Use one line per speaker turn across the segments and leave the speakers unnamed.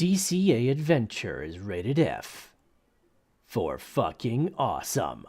DCA adventure is rated F for fucking awesome.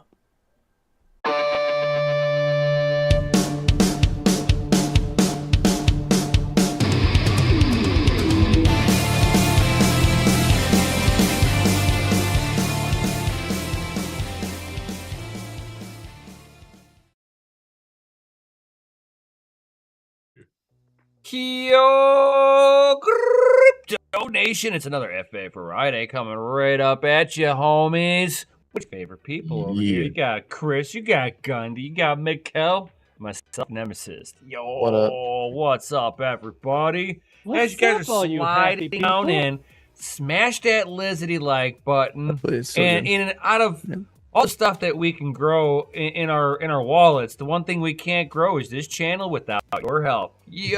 Yo, Crypto Nation, it's another FA Friday coming right up at you, homies. Which favorite people over here? You got Chris, you got Gundy, you got Mikkel, myself, Nemesis. Yo, what's up, everybody? As you guys are sliding down in, smash that lizardy like button, and in and out of all the stuff that we can grow in our wallets, the one thing we can't grow is this channel without your help. Yo!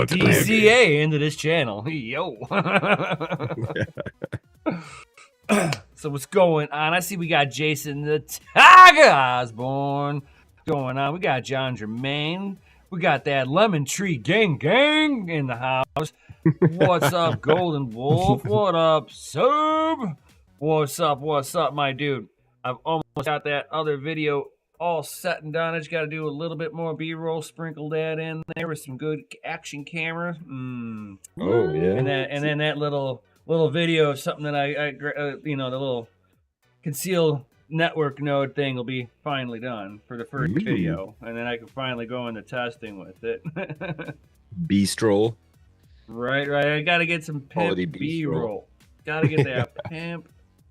DCA into this channel. Yo! So what's going on? I see we got Jason the Tiger Osborne going on. We got John Jermaine. We got that Lemon Tree Gang in the house. What's up, Golden Wolf? What up, Sub? What's up, my dude? I've almost got that other video all set and done. I just got to do a little bit more B-roll, sprinkle that in there with some good action camera.
Oh yeah.
And then that little video of something that I the little conceal network node thing will be finally done for the first video, and then I can finally go into testing with it.
B-stroll.
Right. I gotta get some pimp B-roll. Gotta get that pimp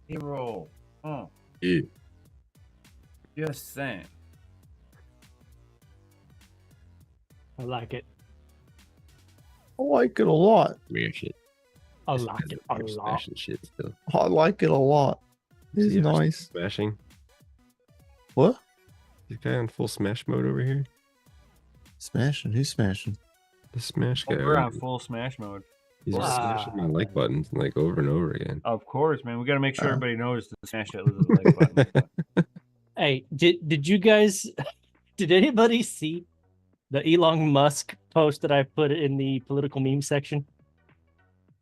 B-roll. Oh.
Yeah.
Just saying.
I like it.
I like it a lot.
Weird shit.
I like it a lot.
Smashing shit still.
I like it a lot. It's nice.
Smashing.
What?
This guy on full smash mode over here.
Smashing? Who's smashing?
The smash guy.
We're on full smash mode.
He's just smashing my like buttons like over and over again.
Of course, man. We gotta make sure everybody knows to smash that little like button.
Hey, did you guys? Did anybody see the Elon Musk post that I put in the political meme section?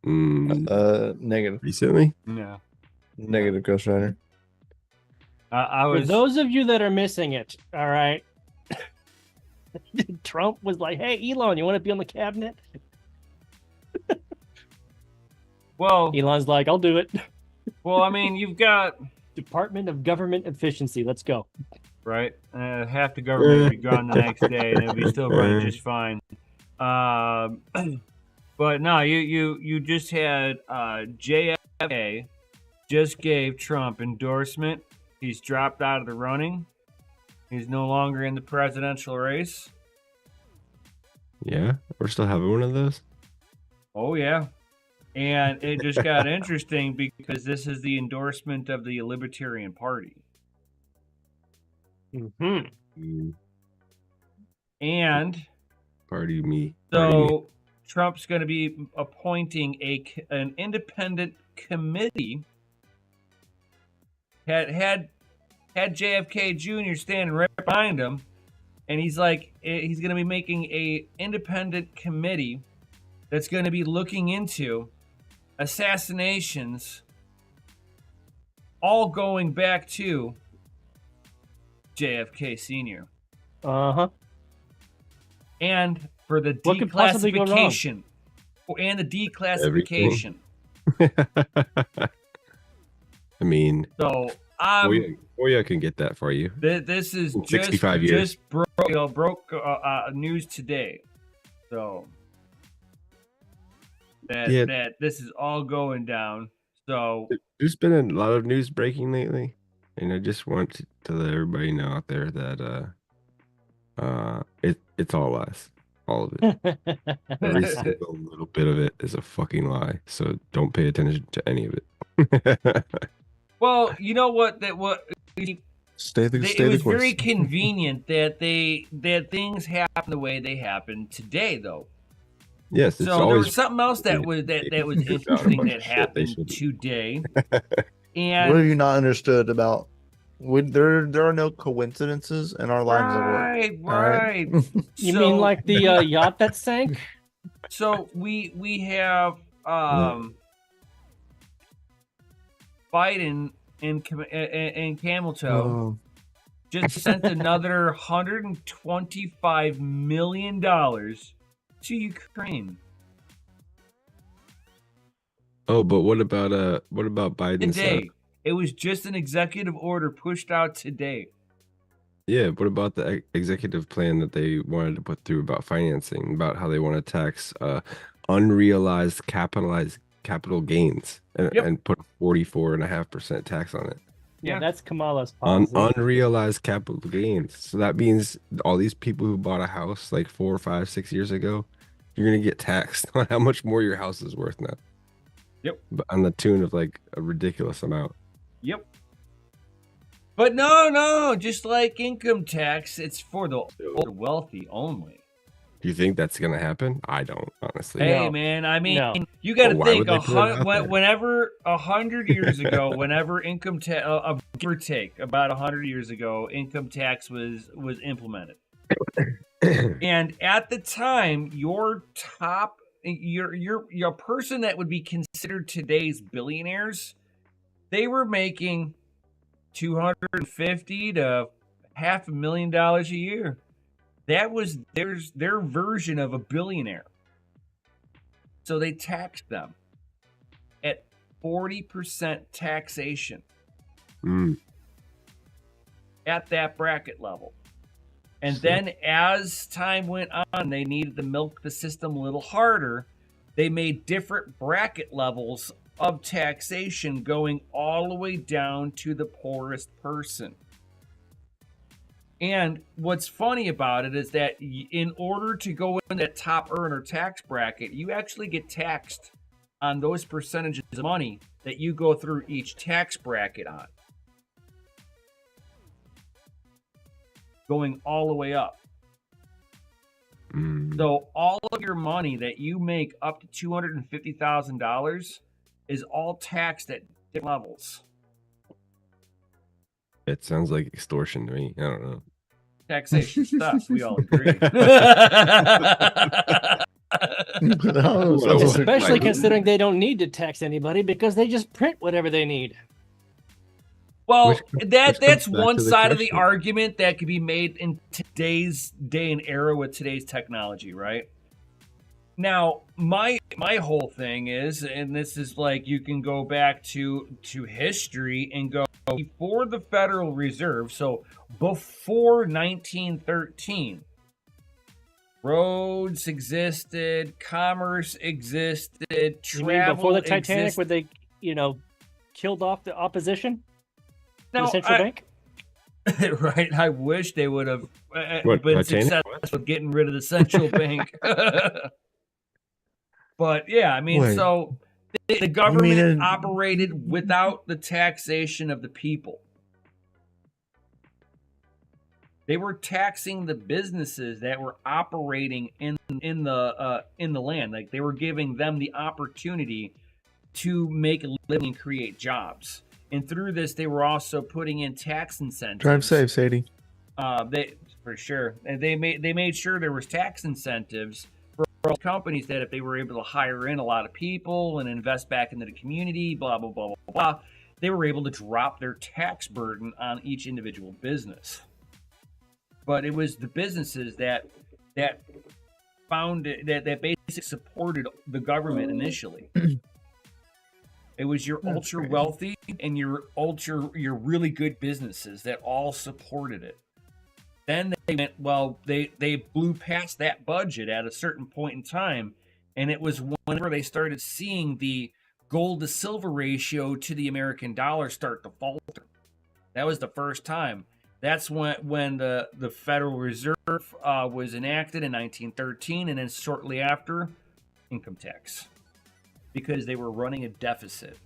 Negative.
Recently?
No.
Negative, Ghost Rider.
I was.
For those of you that are missing it, all right. Trump was like, "Hey, Elon, you want to be on the cabinet?"
Well,
Elon's like, "I'll do it."
Well, I mean, you've got
Department of Government Efficiency. Let's go.
Right, half the government would be gone the next day, and it'll be still running just fine. But no, you just had JFK just gave Trump endorsement. He's dropped out of the running. He's no longer in the presidential race.
Yeah, we're still having one of those.
Oh yeah, and it just got interesting because this is the endorsement of the Libertarian Party. And
Party me.
So Trump's going to be appointing an independent committee. Had JFK Jr. standing right behind him, and he's going to be making a independent committee that's going to be looking into assassinations, all going back to JFK Sr. And for the declassification. And the declassification.
I mean,
so
Oya can get that for you.
This is
in 65 years.
Just broke news today. So that this is all going down. So
there's been a lot of news breaking lately, and I just want to let everybody know out there that it's all lies. All of it. Every single little bit of it is a fucking lie. So don't pay attention to any of it.
Well, you know what? It was very convenient that things happen the way they happen today, though.
Yes.
So there was something else that was interesting that happened today. And
what have you not understood about There are no coincidences in our lines of work.
Right,
all right?
right.
You mean
So-
like the yacht that sank?
So we have Biden and Camel Toe
Oh,
just sent another $125 million to Ukraine
Oh, but what about Biden's?
today. It was just an executive order pushed out today.
Yeah, what about the executive plan that they wanted to put through about financing, about how they want to tax unrealized capital gains and,
Yep.
and put 44.5% tax on it.
Yeah,
Yeah.
that's Kamala's
On
policy.
unrealized capital gains. So that means all these people who bought a house like 4, 5, 6 years ago, you're gonna get taxed on how much more your house is worth now.
Yep.
But on the tune of like a ridiculous amount.
Yep. But no, just like income tax, it's for the wealthy only.
Do you think that's gonna happen? I don't, honestly.
Hey,
No.
man, I mean,
No.
you got to
Well, why
think
would they put it out there?
whenever 100 years ago, whenever income tax, give or take, about 100 years ago, income tax was implemented. And at the time, your person that would be considered today's billionaires, they were making $250,000 to $500,000 a year. That was their version of a billionaire. So they taxed them at 40% taxation at that bracket level. And then as time went on, they needed to milk the system a little harder. They made different bracket levels of taxation going all the way down to the poorest person. And what's funny about it is that in order to go in that top earner tax bracket, you actually get taxed on those percentages of money that you go through each tax bracket on. Going all the way up. So all of your money that you make up to $250,000 is all taxed at different levels.
It sounds like extortion to me. I don't know.
Taxation stuff, we all agree.
Especially considering they don't need to tax anybody because they just print whatever they need.
Well,
Which
that's
comes back
one
to the
side of the
question.
argument that could be made in today's day and era with today's technology, right? Now, my whole thing is, and this is like you can go back to history and go before the Federal Reserve, so before 1913, roads existed, commerce existed,
You mean
travel
before the Titanic,
existed.
where they, killed off the opposition?
Now,
the central bank?
Right, I wish they would have
What,
been
Titanic?
successful getting rid of the central bank. But yeah, I mean,
Wait.
so the government
mean
operated without the taxation of the people. They were taxing the businesses that were operating in the land. Like they were giving them the opportunity to make a living and create jobs. And through this, they were also putting in tax incentives.
Drive safe, Sadie.
They for sure, and they made sure there was tax incentives for all companies that if they were able to hire in a lot of people and invest back into the community, blah blah blah blah blah, they were able to drop their tax burden on each individual business. But it was the businesses that found that basically supported the government initially. It was your ultra wealthy and your really good businesses that all supported it. Then they went, well, they blew past that budget at a certain point in time, and it was whenever they started seeing the gold to silver ratio to the American dollar start to falter. That was the first time. That's when the Federal Reserve was enacted in 1913, and then shortly after, income tax. Because they were running a deficit.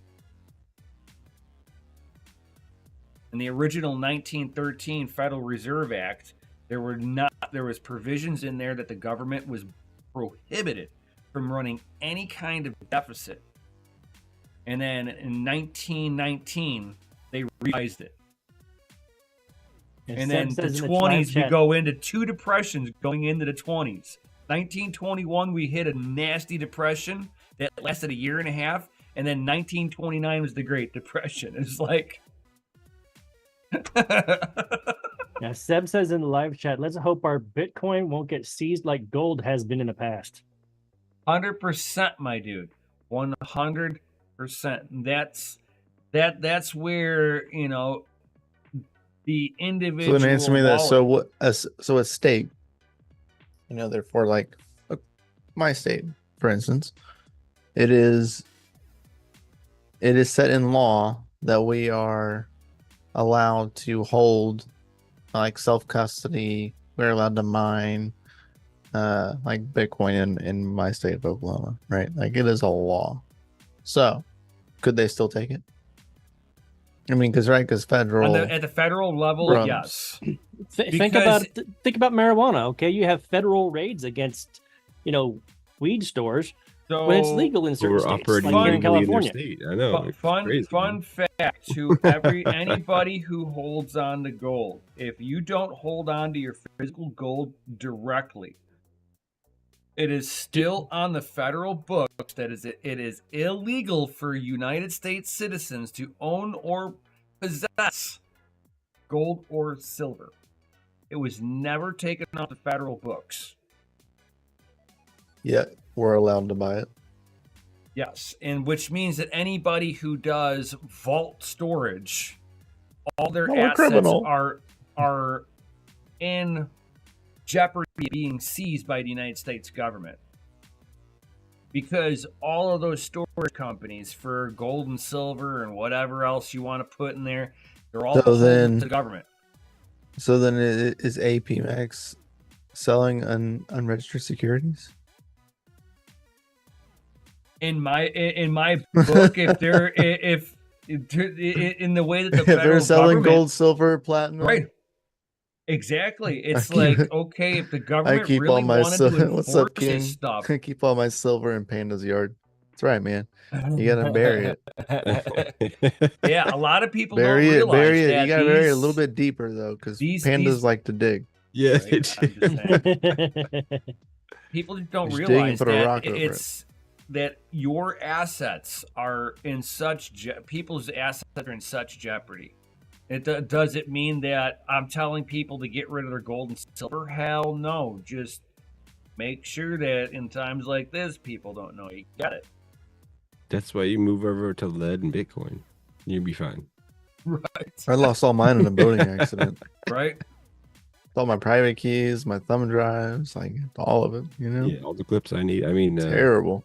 In the original 1913 Federal Reserve Act, there was provisions in there that the government was prohibited from running any kind of deficit. And then in 1919, they revised it. And
Seb
then the
says in live
20s, we
chat-
go into 2 depressions going into the 20s. 1921, we hit a nasty depression that lasted a year and a half. And then 1929 was the Great Depression. It's like...
Yeah, Seb says in the live chat, let's hope our Bitcoin won't get seized like gold has been in the past.
100%, my dude. 100%. That's where, you know, the individual.
So then answer me this.
wallet-
So what? So a state, you know, therefore, like my state, for instance, it is set in law that we are allowed to hold like self custody. We're allowed to mine like Bitcoin in my state of Oklahoma, right? Like it is a law. So could they still take it? I mean, because federal
at the federal level,
Drums.
yes.
Think about marijuana. Okay, you have federal raids against, you know, weed stores
So
when it's legal in
So
certain
we're
states,
operating
like here in
legally in their
California.
state. I know. It's crazy,
fun
man.
fact to anybody who holds on to gold: if you don't hold on to your physical gold directly, it is still on the federal books that it is illegal for United States citizens to own or possess gold or silver. It was never taken off the federal books.
yet we're allowed to buy it.
Yes, and which means that anybody who does vault storage, all their
Oh, we're
assets
criminal.
are in jeopardy of being seized by the United States government. Because all of those storage companies for gold and silver and whatever else you want to put in there, they're all
So
beholden
then-
to the government.
So then is AP Max selling unregistered securities?
In my book, if they're if in the way that the
If they're
federal
selling
government,
gold, silver, platinum,
right? Exactly. It's
keep-
like, okay, if the
I
government
keep
really
all my
wanted to
what's up,
enforce
King?
this stuff,
I keep all my silver in Panda's yard. That's right, man. You gotta bury it.
yeah, a lot of people
Bury
don't
it,
realize
bury it.
that
You gotta bury it a
these-
little bit deeper though, because
these-
pandas
these-
like to dig.
Yeah,
Right? I'm just saying. People don't
Just dig and
realize
put a
that
rock over
it's that your assets are in such people's assets are in such jeopardy. Does it mean that I'm telling people to get rid of their gold and silver? Hell no. Just make sure that in times like this, people don't know you got it.
That's why you move over to lead and Bitcoin. You'll be fine.
Right.
I lost all mine in a boating accident.
Right.
All my private keys, my thumb drives, like all of it. You know,
Yeah, all the clips I need. I mean,
terrible.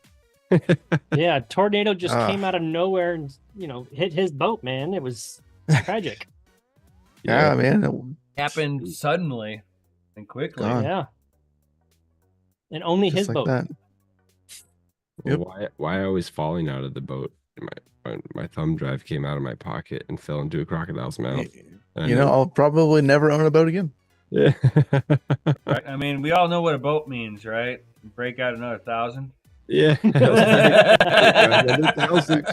Yeah, a tornado just
Ah.
came out of nowhere and, you know, hit his boat, man. It was tragic.
Yeah, man.
Happened suddenly and quickly.
Gone.
Yeah. And only his
Just like
boat.
that.
Well, why I was falling out of the boat? My thumb drive came out of my pocket and fell into a crocodile's mouth. And I
You know, I'll probably never own a boat again.
yeah.
Right? I mean, we all know what a boat means, right? Break out another 1,000.
Yeah. Another 1,000.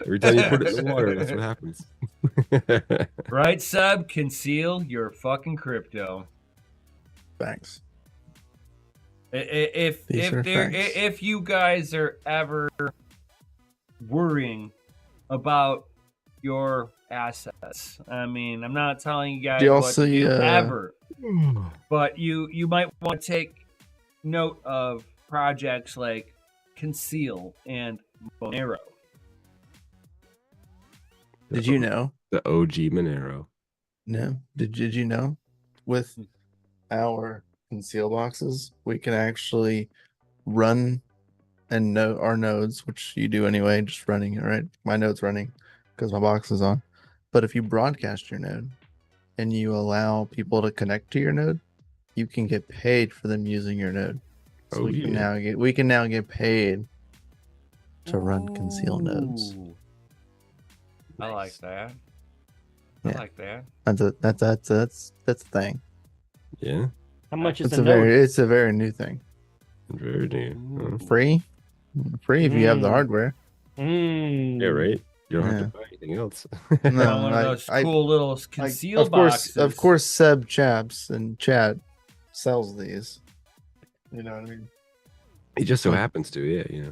Every time you put it in the water, that's what happens.
Right, Sub? Conceal your fucking crypto.
Thanks.
If
These are facts.
if you guys are ever worrying about your assets, I mean, I'm not telling you guys
Do you
what
also,
to do
uh,
ever, but you might want to take note of projects like Conceal and Monero.
Did you know?
The OG Monero.
No. Did you know? With our conceal boxes, we can actually run and know our nodes, which you do anyway, just running it, right? My node's running because my box is on. But if you broadcast your node and you allow people to connect to your node, you can get paid for them using your node. So
Oh,
we can
yeah.
now get paid to run conceal nodes.
Ooh. I like that.
Yeah.
I like that.
That's the thing.
Yeah.
How much is
It's
the
a
note?
very new thing.
Very new. Huh?
Free if you have the
Mm.
hardware.
Mm.
Yeah, right. You don't have
Yeah.
to buy anything else.
No,
Well, one of those cool little conceal boxes.
of course, Seb Chaps in chat sells these. You know what I mean?
He just so
Like-
happens to, yeah,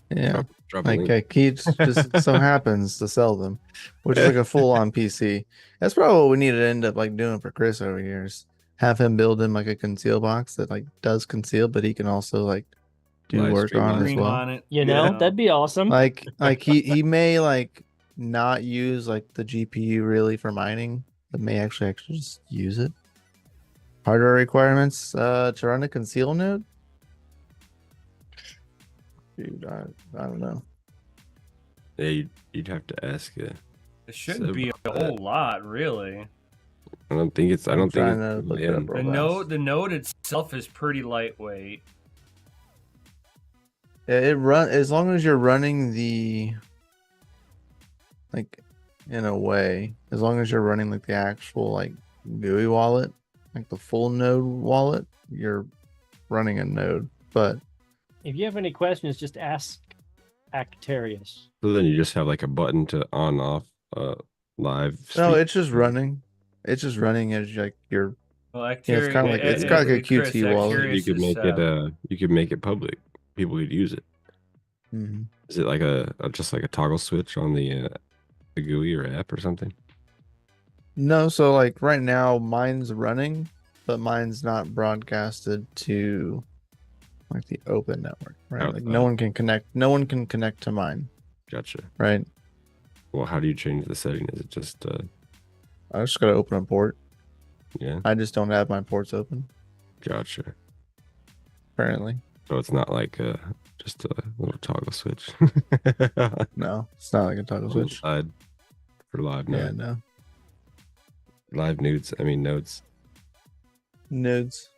Yeah.
Drop a link.
Like he just so happens to sell them, which is like a full-on PC. That's probably what we need to end up like doing for Chris over here. Is have him build him like a conceal box that like does conceal, but he can also like do
Live
work
stream
on
on
it as
Stream
well.
on it.
You know, that'd be awesome.
Like he may like not use like the GPU really for mining, but may actually just use it. Hardware requirements to run a conceal node. Dude, I don't know.
Yeah, you'd have to ask.
It shouldn't
Seb
be a
about that.
whole lot, really.
I don't think it's. I
I'm
don't think
trying
it's.
to look it up real fast.
The node itself is pretty lightweight.
Yeah, it run as long as you're running the like in a way, as long as you're running like the actual like GUI wallet, like the full node wallet, you're running a node. But
If you have any questions, just ask Actarius.
So then you just have like a button to on off live.
no,
stream.
it's just running. It's just running as like your
Well,
Yeah, it's kinda like- it's kinda like a QT wallet.
You could make it. You could make it public. People could use it.
Mhm.
Is it like a just like a toggle switch on the GUI or app or something?
No, so like right now mine's running, but mine's not broadcasted to like the open network, right? Like no
Outside.
one can connect. No one can connect to mine,
Gotcha.
right?
Well, how do you change the setting? Is it just
I just gotta open a port.
yeah?
I just don't have my ports open
Gotcha.
apparently.
So it's not like just a little toggle switch.
No, it's not like a toggle switch.
Side for live
Yeah,
node.
no
Live nudes. I mean nodes.
nodes.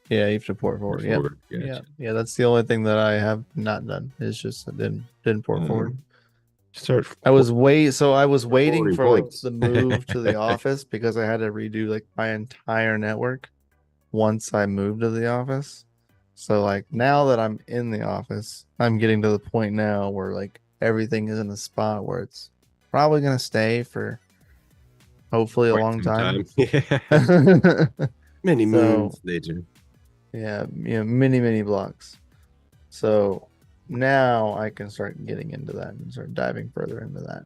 Yeah, you have to port forward. Yeah,
Forward. Gotcha.
yeah. That's the only thing that I have not done. Is just I didn't port forward.
Start.
I was waiting
forwarding
for like
points.
the move to the office because I had to redo like my entire network once I moved to the office. So like now that I'm in the office, I'm getting to the point now where like everything is in a spot where it's probably gonna stay for hopefully a
quite
long
some
time.
Yeah. Many
So-
moons later.
Yeah, many blocks. So now I can start getting into that and start diving further into that.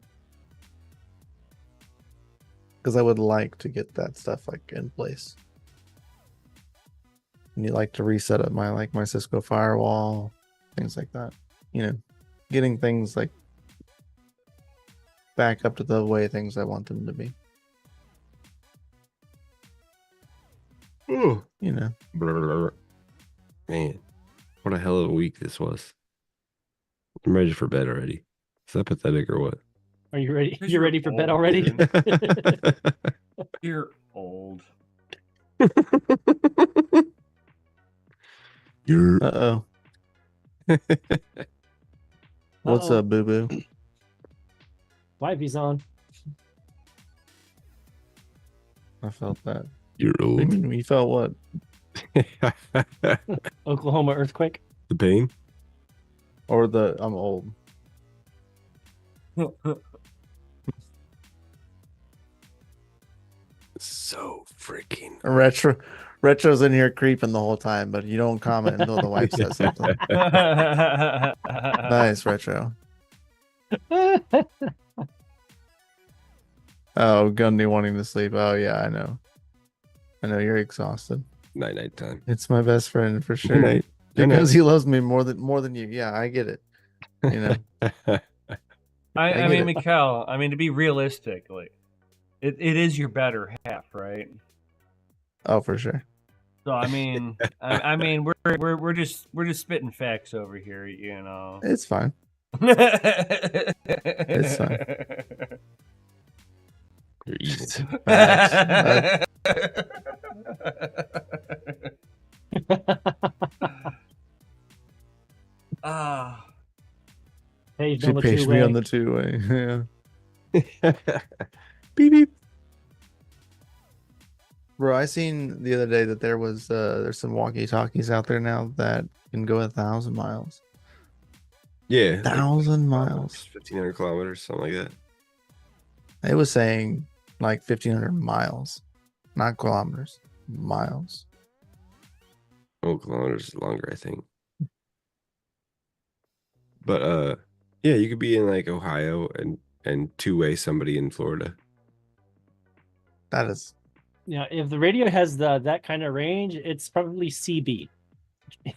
Because I would like to get that stuff like in place. And you like to reset up my Cisco firewall, things like that. You know, getting things like back up to the way things I want them to be.
Ooh.
You know.
Man, what a hell of a week this was. I'm ready for bed already. Is that pathetic or what?
Are you ready?
Because
You're
you're
ready for bed
old,
already?
dude. You're old.
You're
Uh-oh. What's
Uh-oh.
up, boo boo?
Wifey's on.
I felt that.
you're
What do you
old.
mean, you felt what?
Oklahoma earthquake.
The pain?
Or the I'm old.
So freaking.
Retro's in here creeping the whole time, but you don't comment until the wife says something. Nice, Retro. Oh, Gundy wanting to sleep. Oh yeah, I know. I know you're exhausted.
Night time.
It's my best friend for sure.
Night. Good
Because
night.
he loves me more than you. Yeah, I get it. You know.
I
get
mean,
it.
Mikkel, I mean, to be realistic, like, it is your better half, right?
Oh, for sure.
So I mean, I mean, we're just spitting facts over here, you know.
It's fine.
it's
fine.
You're evil.
Facts.
Ah,
Paged
She
on the
paged me
two-way.
on the two-way. Yeah.
Beep beep.
Bro, I seen the other day that there's some walkie-talkies out there now that can go 1,000 miles.
Yeah,
1,000 miles.
1,500 kilometers, something like that.
It was saying like 1,500 miles, not kilometers, miles.
Oh, kilometers is longer, I think. But yeah, you could be in like Ohio and two-way somebody in Florida.
That is
Yeah, if the radio has that kind of range, it's probably CB,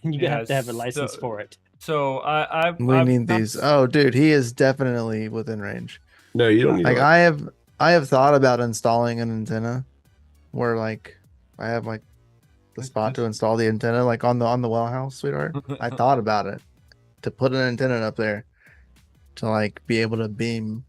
and you have to have a license for it.
So I've
need these. Oh, dude, he is definitely within range.
No, you don't need
Like
to,
I have thought about installing an antenna, where like I have like the spot to install the antenna, like on the well house, sweetheart. I thought about it to put an antenna up there to like be able to beam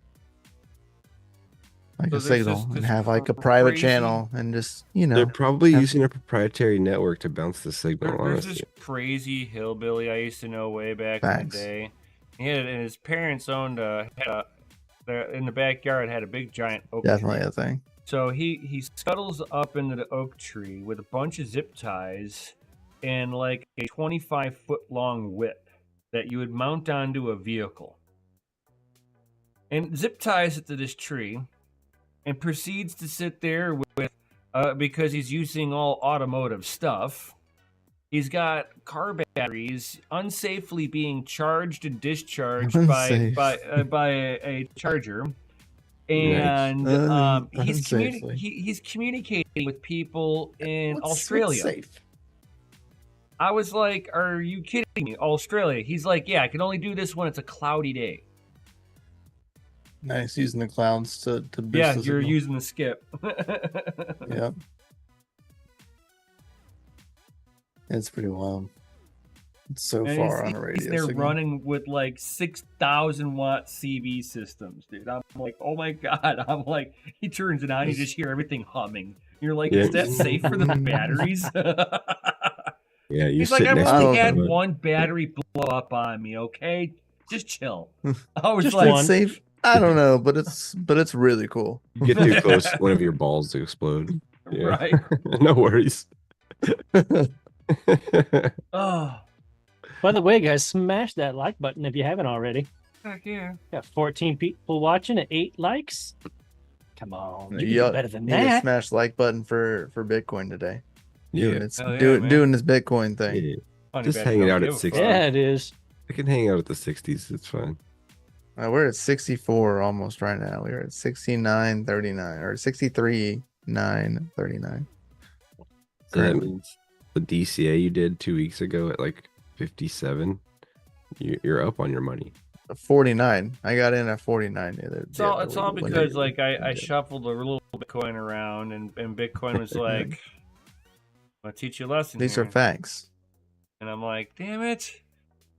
like a signal and have like a private channel and just
they're probably using a proprietary network to bounce the signal.
There's this crazy hillbilly I used to know way back in the day. He had, and his parents owned in the backyard had a big giant oak tree.
A thing.
So he scuttles up into the oak tree with a bunch of zip ties and like a 25-foot long whip that you would mount onto a vehicle. And zip ties it to this tree and proceeds to sit there with because he's using all automotive stuff. He's got car batteries unsafely being charged and discharged by a charger, and he's communicating with people in Australia.
Safe?
I was like, "Are you kidding me? Australia?" He's like, "Yeah, I can only do this when it's a cloudy day."
Nice, using the clouds to boost
yeah,
the
you're
signal.
using the skip.
Yep. It's pretty wild. It's so
And
far on a radio
they're
signal.
running with like 6,000 watt CB systems, dude. I'm like, oh my god. I'm like, he turns it on, you just hear everything humming. You're like, is that safe for the batteries?
Yeah,
he's like, I've only had one battery blow up on me, okay? Just chill. I was
just
like,
it's safe. I don't know, but it's really cool.
You get too close, one of your balls to explode. Yeah.
Right.
No worries.
Oh.
By the way, guys, smash that like button if you haven't already.
Heck yeah.
Got 14 people watching at 8 likes. Come on, you can
Yeah,
do better than
need to
that.
smash like button for Bitcoin today.
Yeah,
it's
Hell yeah,
doing this Bitcoin thing.
yeah.
Funny
Just
bad
hanging
don't
out
give
at
a
60.
fuck.
Yeah, it is.
I can hang out at the 60s. It's fine.
We're at 64 almost right now. We're at 69.39 or 63.939.
So that means the DCA you did 2 weeks ago at like 57, you're up on your money.
49. I got in at 49.
It's all because like I shuffled a little Bitcoin around and Bitcoin was like, I'll teach you a lesson.
These
here.
are facts.
And I'm like, damn it.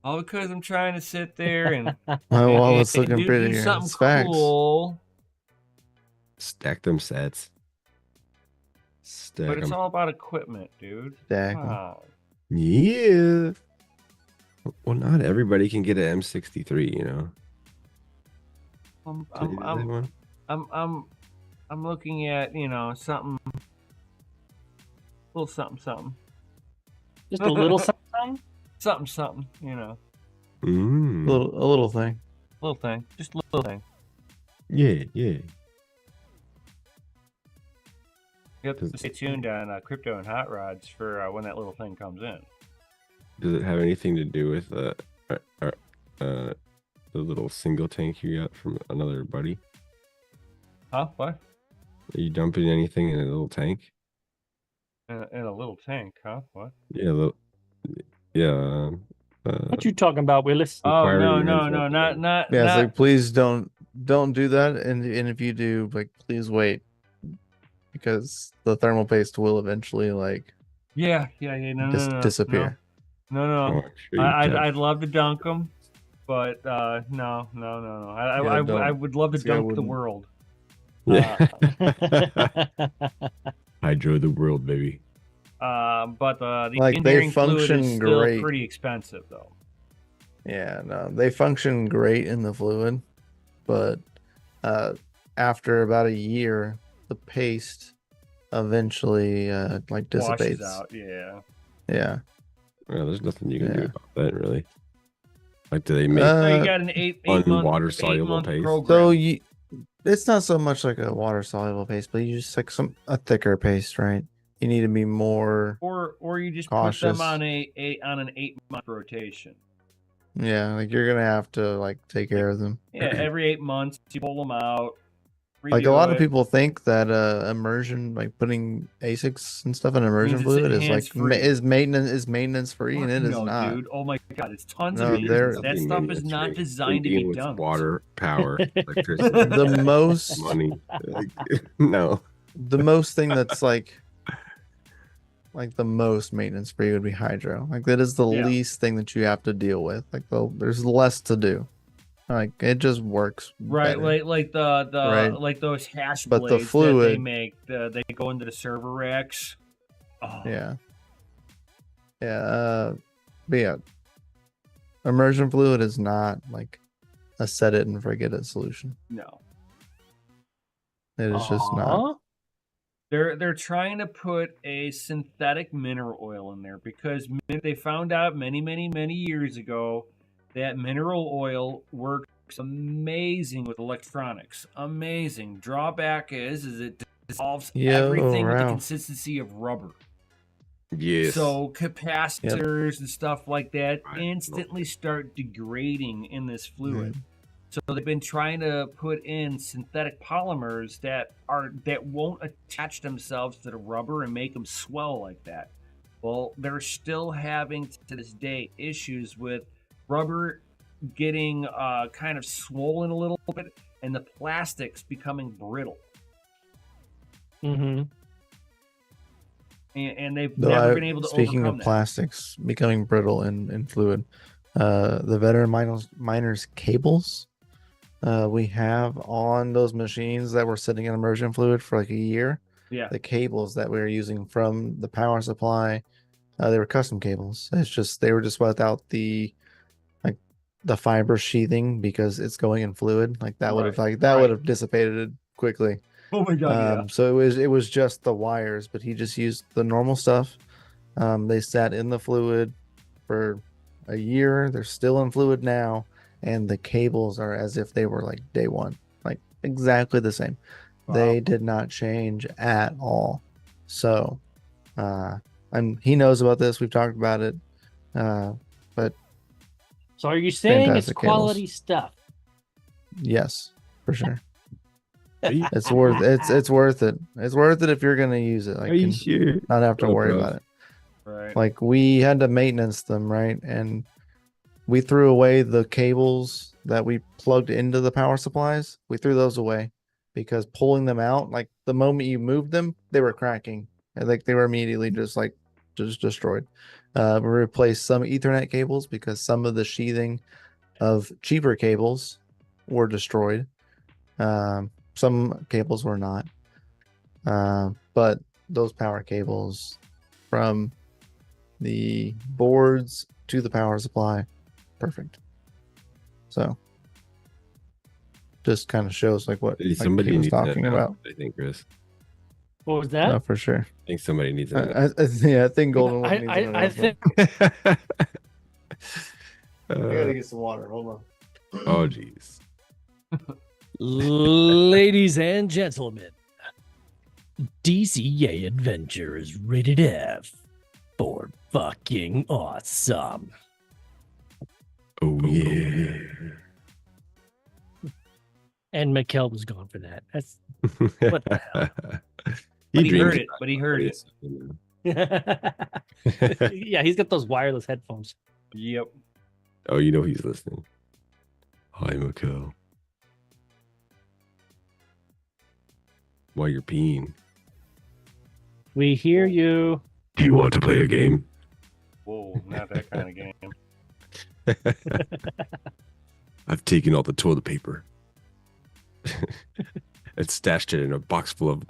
All because I'm trying to sit there and
Well, it's looking
do
pretty.
something
It's facts.
cool.
Stack them sets. Stack
But it's
them.
all about equipment, dude.
Stack 'em.
Come on.
Yeah. Well, not everybody can get an M63, you know.
I'm looking at, you know, something, little something.
Just a little something.
Something, you know.
A little thing.
Little thing. Just a little thing.
Yeah.
You have to stay tuned on crypto and hot rods for when that little thing comes in.
Does it have anything to do with the little single tank you got from another buddy?
Huh? What?
Are you dumping anything in a little tank?
In a little tank, huh? What?
Yeah, yeah.
What you talking about, Willis?
Oh no,
Yeah,
not.
it's like please don't do that, and if you do, like please wait, because the thermal paste will eventually like
Yeah, no,
disappear.
No. I'd love to dunk them, but no. I would love to
See, I
dunk the
wouldn't.
world.
Yeah. Hydro the world, baby.
But the
Like, they
engineering fluid
function
is still
great.
pretty expensive, though.
Yeah, no, they function great in the fluid, but after about a year, the paste eventually like dissipates.
Washes out, yeah.
Yeah,
Well, there's nothing you can do
Yeah.
about that, really. Like, do they make
So you got an eight month
water soluble paste?
program.
So it's not so much like a water soluble paste, but you just like a thicker paste, right? You need to be more.
Or you just
cautious.
put them on an 8-month rotation.
Yeah, like you're gonna have to like take care of them.
Yeah, every 8 months you pull them out.
Like a
redo
lot of
it.
people think that immersion, like putting ASICs and stuff in immersion
it's
fluid, is like
hands-free.
is maintenance free, and it is
no,
not.
dude. Oh my god, it's tons
No,
of maintenance. That stuff is not designed to be
with
dumped.
water, power, electricity,
The most
money. Like, no.
the most thing that's like the most maintenance free would be hydro. Like that is the
Yeah.
least thing that you have to deal with. Like there's less to do. Like it just works.
Right,
better.
like the
Right.
like those hash
But the
blades that they
fluid-
make. They go into the server racks. Oh,
Yeah. Yeah. But yeah. Immersion fluid is not like a set it and forget it solution.
no.
It is just not.
Aw.
They're trying to put a synthetic mineral oil in there because they found out many years ago that mineral oil works amazing with electronics. Amazing. Drawback is it dissolves everything with the
Ralph.
consistency of rubber.
Yes.
So capacitors and stuff like that
Right.
instantly start degrading in this fluid.
Mhm.
So they've been trying to put in synthetic polymers that won't attach themselves to the rubber and make them swell like that. Well, they're still having to this day issues with rubber getting kind of swollen a little bit and the plastics becoming brittle.
Mm-hmm.
And they've
Though
never been able to
speaking
overcome
of
that.
plastics becoming brittle in fluid, the veteran miners cables we have on those machines that were sitting in immersion fluid for like a year.
Yeah.
The cables that we were using from the power supply, they were custom cables. It's just they were just without the fiber sheathing because it's going in fluid. Like that would have would have dissipated it quickly.
Oh my god,
So it was just the wires, but he just used the normal stuff. They sat in the fluid for a year. They're still in fluid now, and the cables are as if they were like day one, like exactly the same.
Wow.
They did not change at all. So, he knows about this. We've talked about it. But
So are you saying
Fantastic
it's quality stuff?
yes, for sure. It's worth it. It's worth it. It's worth it if you're gonna use it. Like,
Are you
and
sure?
not have to
Oh,
worry
bro.
about it.
Right.
Like we had to maintenance them, right? And we threw away the cables that we plugged into the power supplies. We threw those away because pulling them out, like the moment you moved them, they were cracking. And like they were immediately just destroyed. We replaced some Ethernet cables because some of the sheathing of cheaper cables were destroyed. Some cables were not. But those power cables from the boards to the power supply, perfect. So just kind of shows like what like
Somebody
he was
needs
talking
that
about.
I think, Chris.
What was that?
No, for sure.
I think somebody needs that.
I think Golden One needs
I
an announcement.
think
I gotta get some water. Hold on.
Oh, jeez.
ladies and gentlemen, DCA Adventure is rated F for fucking awesome.
Oh, yeah.
And Mikkel was gone for that. That's what the hell?
But he heard
dreams
it. But he heard it.
Yeah, he's got those wireless headphones.
Yep.
Oh, you know he's listening. Hi, Mikkel. While you're peeing.
We hear you.
Do you want to play a game?
Whoa, not that kind of game.
I've taken all the toilet paper and stashed it in a box full of.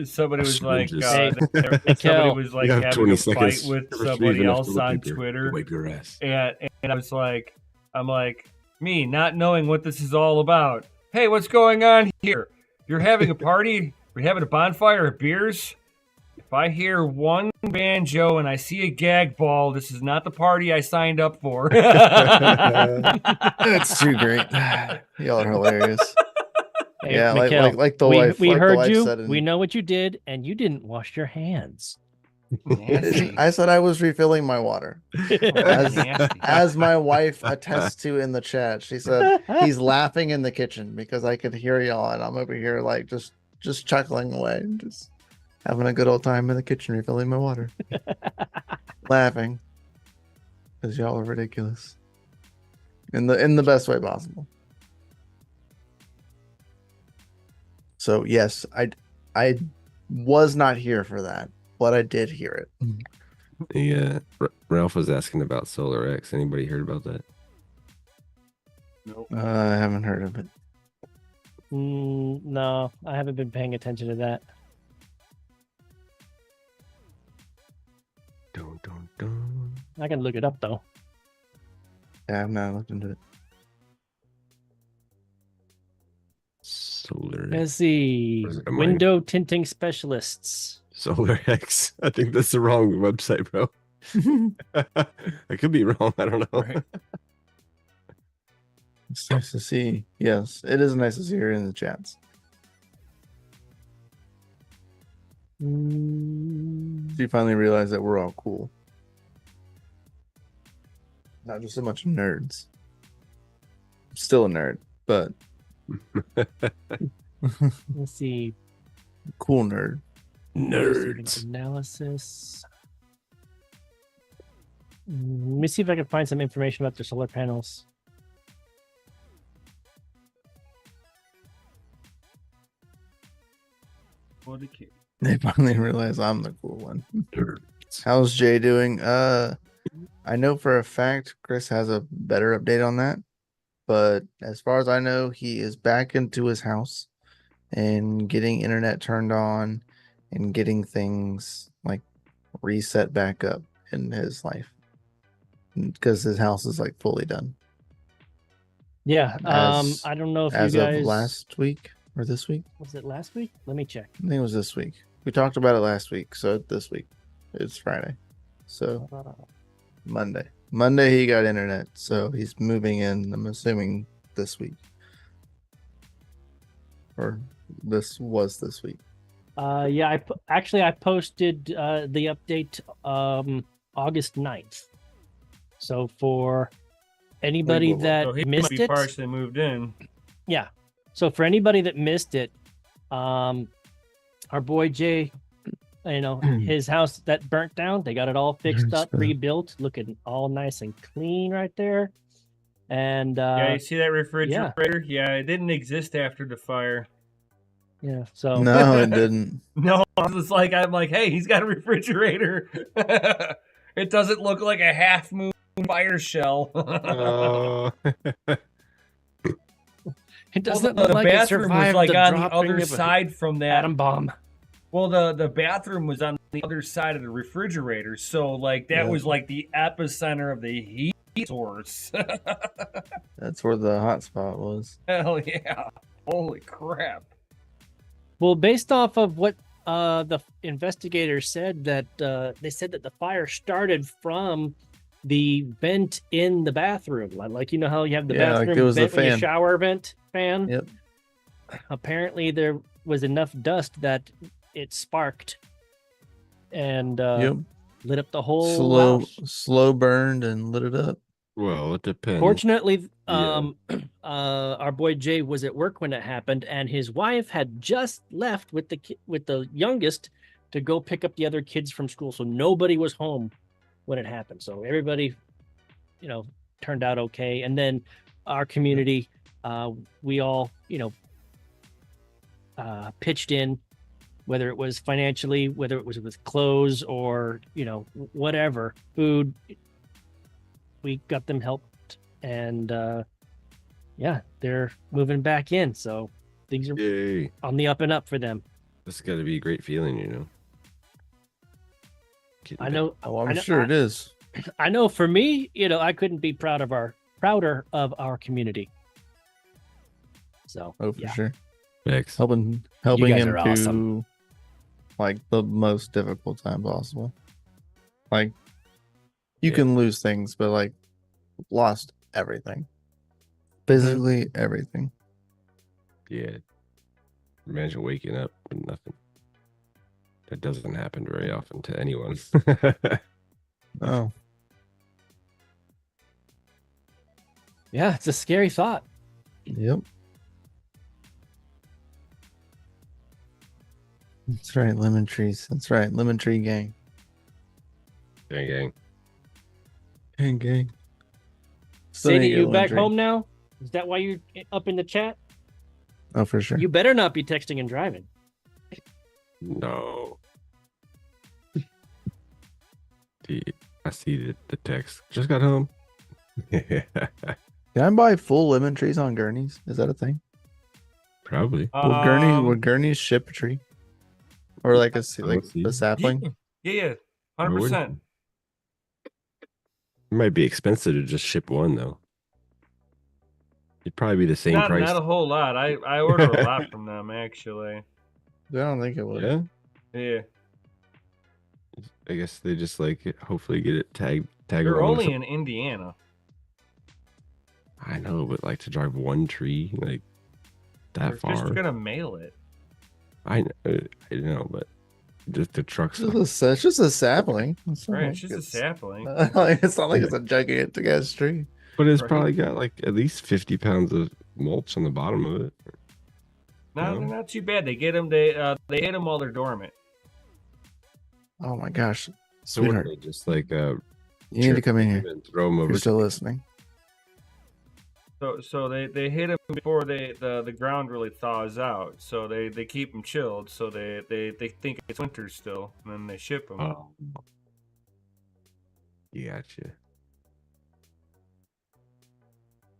Somebody was like,
Syringes.
Hey,
somebody
Kel,
was like
You have
having
20
a fight
seconds
with
to retrieve
somebody
enough
else
toilet
on
paper to
Twitter,
wipe your ass.
and I was like, me not knowing what this is all about. Hey, what's going on here? You're having a party? We're having a bonfire of beers? If I hear one banjo and I see a gag ball, this is not the party I signed up for.
That's too great. Y'all are hilarious.
Hey,
Yeah,
Mikhail,
like the
we,
wife.
we
like the
heard
wife
you.
said in-
We know what you did, and you didn't wash your hands.
Nasty.
I said I was refilling my water. As,
Nasty.
as my wife attests to in the chat, she said he's laughing in the kitchen because I could hear y'all, and I'm over here like just chuckling away, just having a good old time in the kitchen refilling my water, laughing because y'all are ridiculous in the best way possible. So yes, I was not here for that, but I did hear it.
Yeah, Ralph was asking about Solar X. Anybody heard about that?
Nope.
I haven't heard of it.
No, I haven't been paying attention to that.
Dun, dun, dun.
I can look it up though.
Yeah, I've not looked into it.
Solar X.
Let's see.
Or is it a minor?
Window tinting specialists.
Solar X. I think that's the wrong website, bro. I could be wrong. I don't know.
Right.
It's nice to see. Yes, it is nice to see her in the chats. She finally realized that we're all cool. Not just a bunch of nerds. I'm still a nerd, but
Let's see.
cool nerd.
Nerds.
Analysis. Let me see if I can find some information about their solar panels.
For the kid.
They finally realize I'm the cool one.
Nerds.
How's Jay doing? I know for a fact Chris has a better update on that, but as far as I know, he is back into his house and getting internet turned on and getting things like reset back up in his life because his house is like fully done
Yeah.
As-
I don't know if
as
you guys
of last week or this week.
was it last week? Let me check.
I think it was this week. We talked about it last week, so this week it's Friday, so Monday he got internet, so he's moving in. I'm assuming this week, or this was this week.
Yeah, I posted the update August 9th. So for anybody that
So he
missed
must be
it,
partially moved in.
yeah. So for anybody that missed it, our boy Jay, his house that burnt down, they got it all fixed up, rebuilt, looking all nice and clean right there. And
Yeah, you see that refrigerator? Yeah, it didn't exist after the fire.
yeah, so
No, it didn't.
No, I'm like, hey, he's got a refrigerator. It doesn't look like a half moon fire shell.
it doesn't
Well,
look
the
like it
bathroom was
survived
like
the
on the
dropping
other
of a
side from that.
atom bomb.
Well, the bathroom was on the other side of the refrigerator, so like that
Yeah.
was like the epicenter of the heat source.
That's where the hot spot was.
Hell yeah! Holy crap!
Well, based off of what the investigators said, that they said that the fire started from the vent in the bathroom, like how you have the
Yeah, like
bathroom
it was the
vent when you
fan.
shower vent fan.
Yep.
Apparently, there was enough dust that it sparked and
Yep.
lit up the whole house.
Slow burned and lit it up.
Well, it depends.
Fortunately,
Yeah.
our boy Jay was at work when it happened, and his wife had just left with the youngest to go pick up the other kids from school, so nobody was home when it happened. So everybody, turned out okay. And then our community, we all, pitched in, whether it was financially, whether it was with clothes or whatever, food. We got them helped, and yeah, they're moving back in, so things are
Yay.
on the up and up for them.
That's got to be a great feeling,
I know.
Oh, I'm
I know-
sure it is.
I know. For me, I couldn't be prouder of our community. So
Oh, for
yeah.
sure.
Thanks.
Helping
guys
him
are
to
awesome.
like the most difficult time possible. Like you
Yeah.
can lose things, but like lost everything. Physically everything.
Yeah. Imagine waking up with nothing. That doesn't happen very often to anyone.
Oh.
Yeah, it's a scary thought.
Yep. That's right, lemon trees. That's right, lemon tree gang.
Gang, gang.
Gang gang.
Sadie,
need a
you
lemon
back
tree.
home now? Is that why you're up in the chat?
Oh, for sure.
You better not be texting and driving.
No. I see the text. Just got home.
Can I buy full lemon trees on gurneys? Is that a thing?
Probably.
Would gurneys ship a tree? Or like a
see.
Yeah,
sapling?
yeah,
I
100%.
It might be expensive to just ship one though. It'd probably be the same
Not
price.
a whole lot. I order a lot from them actually.
I don't think it would.
Yeah.
Yeah,
I guess they just like hopefully get it tagged
they're
along with
only
some-
in Indiana.
I know, but like to drive one tree like that
They're
far.
just gonna mail it.
I know, but just the trucks.
It's just a sapling. It's not
Right,
like
it's just a sapling.
it's not like it's a gigantic ass tree.
But it's
Right.
probably got like at least 50 pounds of mulch on the bottom of it.
No,
No?
they're not too bad. They get them. They hit them while they're dormant.
Oh my gosh.
So what
Sweetheart,
do they just like
you need to come in here.
and throw them
If
over?
you're still listening.
So they hit them before the ground really thaws out. So they keep them chilled. So they think it's winter still, and then they ship them.
Oh. Gotcha.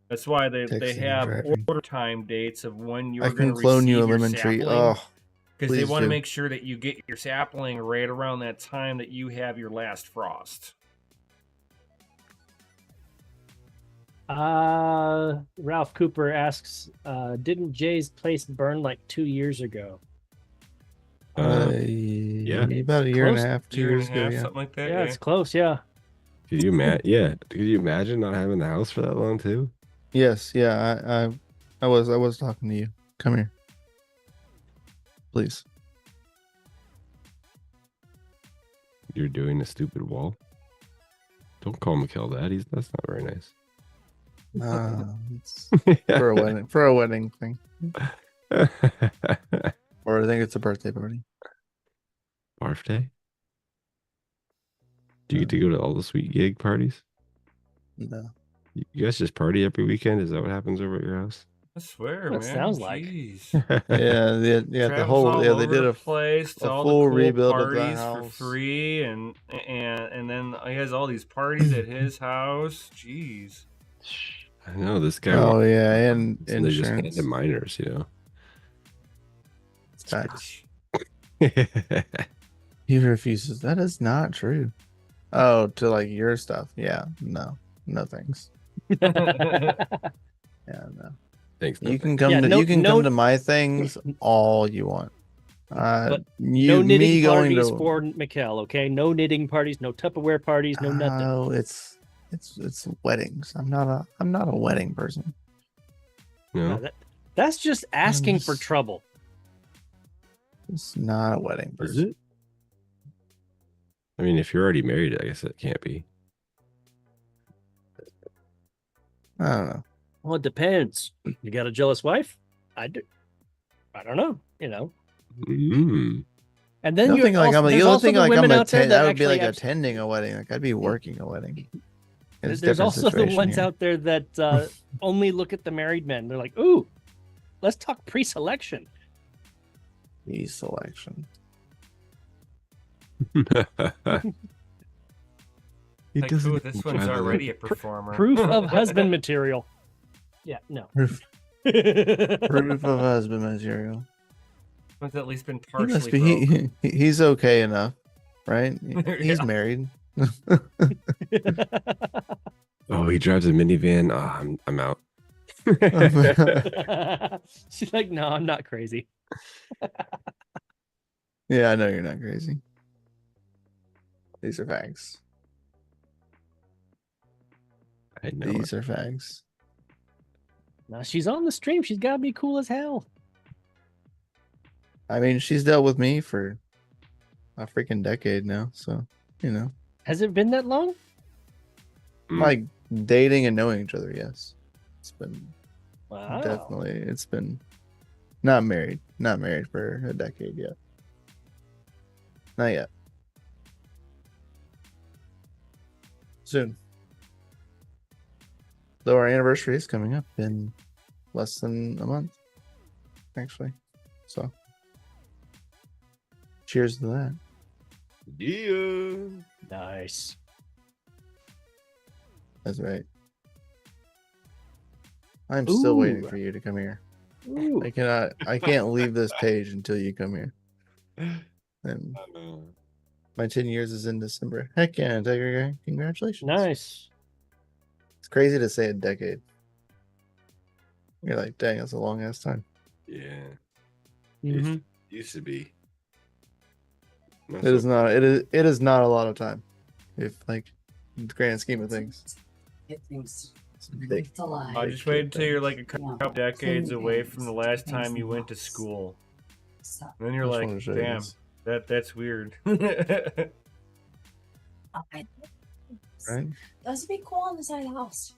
That's why they
Texting and
have
driving.
order time dates of when you're
I
going
can
to
clone you a
receive your
lemon tree.
sapling.
Oh,
Because they
please
want to
do.
make sure that you get your sapling right around that time that you have your last frost.
Ralph Cooper asks, didn't Jay's place burn like 2 years ago?
Yeah.
About a year and a
Close.
half, 2
Year and
years
a
ago.
half,
Yeah.
something like that.
Yeah, it's close. Yeah.
Could you imagine not having the house for that long too?
Yes. Yeah. I was talking to you. Come here, please.
You're doing a stupid wall. Don't call Mikkel that. That's not very nice.
It's for a wedding thing, or I think it's a birthday party.
Birthday? Do you get to go to all the sweet gig parties?
No.
You guys just party every weekend? Is that what happens over at your house?
I swear,
What
man.
it sounds like.
Jeez.
Yeah. The
Travels
whole.
all
Yeah. They
over
did
the
a
place to
a
all
full
the cool
rebuild of the
parties for
house.
free, and then he has all these parties at his house. Jeez.
I know this guy.
Oh
walks
yeah,
around
and
they just hand
insurance.
to minors,
Facts.
you
He refuses. That is not true. Oh, to like your stuff. Yeah. No thanks. Yeah. No.
Thanks.
You can come
Yeah,
to
no-
you can
no-
come to my things all you want.
But
You
no knitting
me going
parties
to
for Mikkel, okay? No knitting parties, no Tupperware parties, no nothing.
No, it's weddings. I'm not a wedding person.
No.
That's just asking for
just-
trouble.
It's not a wedding
Is
person.
it? I mean, if you're already married, I guess it can't be.
I don't know.
Well, it depends. You got a jealous wife? I do. I don't know.
Mm.
And
You
then
don't think like I'm.
there's
You don't
also
think
the
like I'm
women out there
attend.
that
I would be
actually
like
abs-
attending a wedding. Like I'd be working a wedding. It's
There's
different
also the
situation
ones
here.
out there that only look at the married men. They're like, "Ooh, let's talk pre-selection."
The selection.
He
Like,
doesn't
ooh,
even
this one's
try to,
already a
like-
performer.
Proof of husband material. Yeah, no.
Proof of husband material.
One's at least been
He must
partially
be.
broke.
He's okay enough, right? He's
Yeah.
married.
Oh, he drives a minivan. Oh, I'm out.
She's like, "No, I'm not crazy."
Yeah, I know you're not crazy. These are facts.
I know.
These are facts.
Now she's on the stream. She's got to be cool as hell.
I mean, she's dealt with me for a freaking decade now, so you know,
Has it been that long?
Mm.
like dating and knowing each other. Yes, it's been
Wow.
definitely. It's been not married for a decade yet. Not yet. Soon. Though our anniversary is coming up in less than a month, actually. So, cheers to that.
Yeah.
Nice.
That's right. I'm still waiting
Ooh.
for you to come here.
Ooh.
I can't leave this page until you come here. And my 10 years is in December. Heck yeah, Tiger Guy. Congratulations.
Nice.
It's crazy to say a decade. You're like, dang, that's a long ass time.
Yeah.
Mm-hmm.
Used to be.
It is not. It is not a lot of time. If like, in the grand scheme of things.
It thinks
Big.
it's alive.
I just wait until you're like a
Yeah.
couple decades
Thin
away
things,
from the last
things
time you went to
nuts.
school.
So,
And then you're
I just
like,
wanted to show you
damn,
this.
that's weird.
I,
Right?
Those would be cool on the side of the house.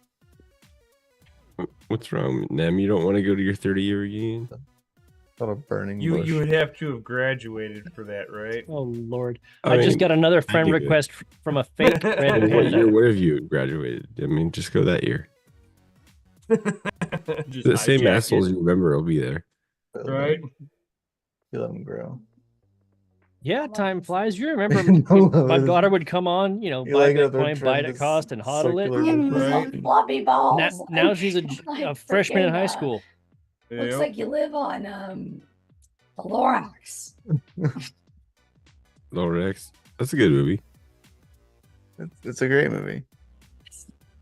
What's wrong, Nem? You don't want to go to your 30-year reunion?
Got a burning
you
bush.
you would have to have graduated for that, right?
Oh Lord.
I
I just
mean,
got another friend
do it.
request from a fake red
Well, what
panda.
year would have you graduated? I mean, just go that year.
Just
The same
hijack it,
assholes you remember will be there.
right?
You let them grow.
Yeah, time flies. You remember
No,
my
it's-
daughter would come on, you know,
You
buy
like that they're
Bitcoin, buy it at
tremendous
cost, and hodl it.
circular motions.
Right.
Floppy balls.
Now she's a
Like
freshman in
freaking,
high school.
Looks
Yep.
like you live on the Lorax.
Lower X. That's a good movie.
It's a great movie.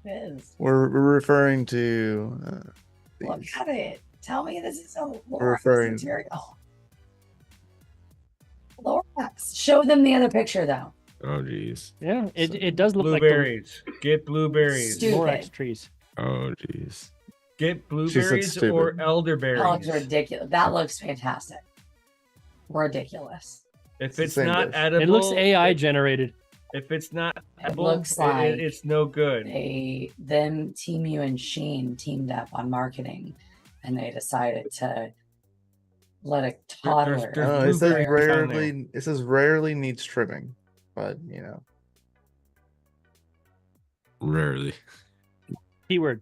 It is.
We're referring to.
Look
these.
at it. Tell me this is a
We're
Lorax
referring-
material. Lorax. Show them the other picture though.
Oh, jeez.
Yeah, it does look like
Blueberries. Get blueberries.
Stupid.
the Lorax trees.
Oh, jeez.
Get blueberries
stupid.
or
That looks
elderberries.
ridiculous. That looks fantastic. Ridiculous.
If
It's the
it's
same
not
dish.
edible,
It looks AI generated.
If it's not
It
edible,
looks like
it's no good.
Timu and Sheen teamed up on marketing, and they decided to let a toddler.
there's
Oh, it says
blueberries on there.
rarely. It says rarely needs trimming, but you know.
Rarely.
Keyword.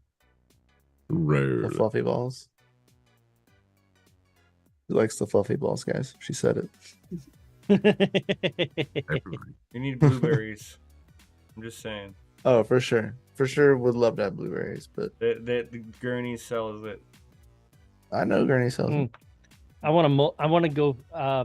The
Rarely.
fluffy balls. She likes the fluffy balls, guys. She said it.
You need blueberries. I'm just saying.
Oh, for sure. For sure would love to have blueberries, but
That the Gurney sells it.
I know Gurney sells
Mm.
it.
I want to go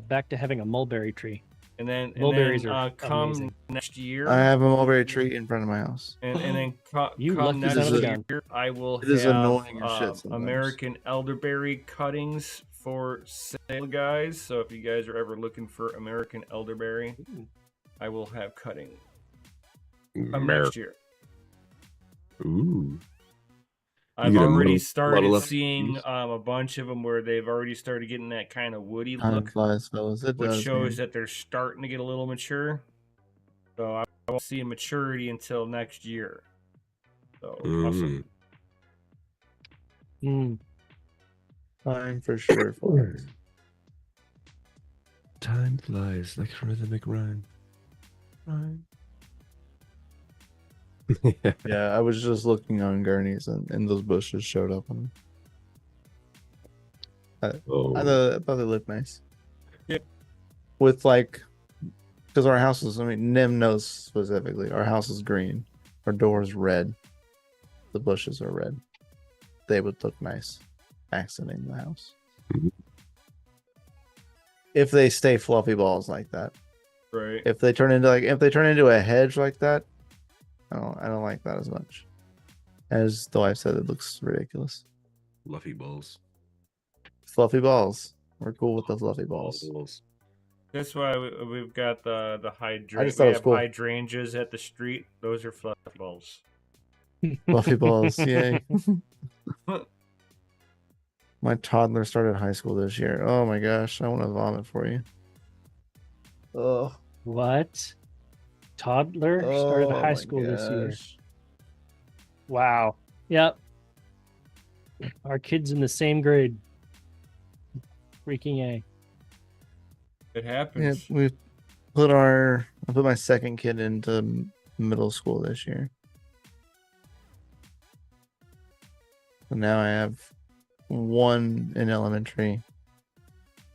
back to having a mulberry tree.
And then
Mulberries are
come
amazing.
next year.
I have a mulberry tree in front of my house.
and then
You
come
lucky
next
son of a
gun.
year, I will
It is
have
annoying as shit sometimes.
American elderberry cuttings for sale, guys. So if you guys are ever looking for American elderberry, I will have cutting come next year.
Ooh.
I've
get a
already
muddle-
started
muddle up
seeing
these.
a bunch of them where they've already started getting that kind of woody
Time
look,
flies, fellas. It
which
does,
shows
man.
that they're starting to get a little mature. So I won't see a maturity until next year. So awesome.
Mm.
Time for sure flies.
Time flies like a rhythmic rhyme. Rhyme.
Yeah, I was just looking on Gurney's and those bushes showed up on them.
Oh.
I thought they looked nice.
Yeah.
With like, because our house is, I mean, Nim knows specifically, our house is green, our door is red, the bushes are red. They would look nice accenting the house.
Mhm.
If they stay fluffy balls like that.
Right.
If they turn into a hedge like that, I don't like that as much. As the wife said, it looks ridiculous.
Fluffy balls.
Fluffy balls. We're cool with the fluffy balls.
That's why we've got the
I
hydrant.
just thought
We
it was
have
cool.
hydrangeas at the street. Those are fluffy balls.
Fluffy balls, yay. My toddler started high school this year. Oh my gosh, I want to vomit for you. Oh,
What? Toddler started high school this year. Wow. Yep. Our kid's in the same grade. Freaking A.
It
Yeah,
happens.
I put my second kid into middle school this year. And now I have one in elementary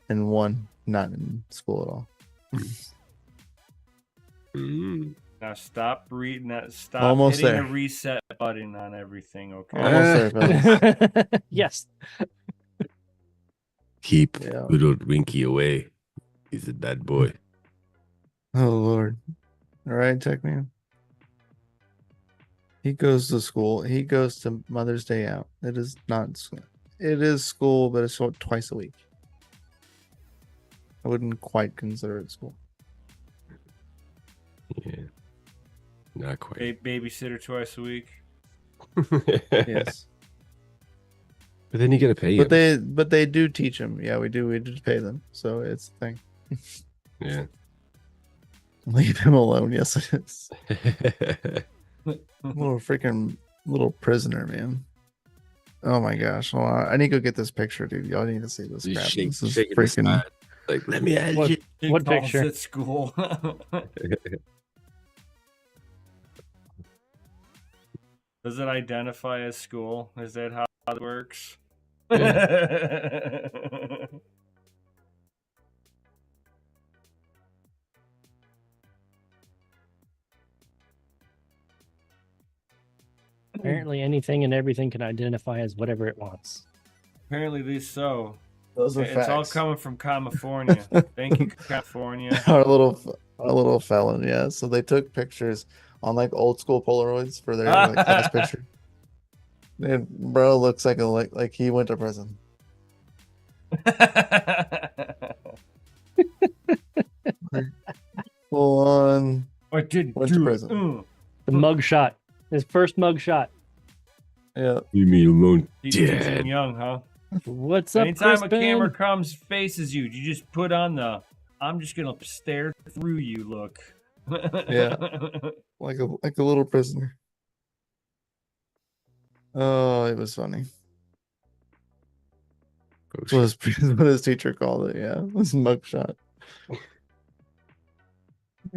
and one not in school at all.
Mm.
Now stop reading that. Stop
Almost
hitting
there.
the reset button on everything. Okay.
Almost there, fellas.
Yes.
Keep
Yeah.
good old Winky away. He's a bad boy.
Oh Lord. All right, Tech Man. He goes to school. He goes to Mother's Day out. It is not school. It is school, but it's twice a week. I wouldn't quite consider it school.
Yeah. Not quite.
Babysitter twice a week.
Yes.
But then you gotta pay him.
But they do teach them. Yeah, we do pay them. So it's a thing.
Yeah.
Leave him alone. Yes, it is. Little prisoner, man. Oh my gosh. Well, I need to go get this picture, dude. Y'all need to see this
He's
crap.
shaking
This is
his
freaking.
side. Like, let me add you.
He
What
calls
picture?
it school. Does it identify as school? Is that how it works?
Apparently anything and everything can identify as whatever it wants.
Apparently, these so.
Those are
It's all
facts.
coming from California. Thank you, California.
our little felon, yeah. So they took pictures on like old school Polaroids for their like class picture. And bro looks like he went to prison. Full on.
I didn't
Went to
do
prison.
it.
The mug shot. His first mug shot.
Yeah.
Leave me alone,
He's teaching
Dad.
young, huh?
What's up,
Anytime
Crispin?
a camera comes, faces you, you just put on the "I'm just gonna stare through you" look.
Yeah. Like a little prisoner. Oh, it was funny.
Oh,
That's what his teacher called it. Yeah, it was mugshot.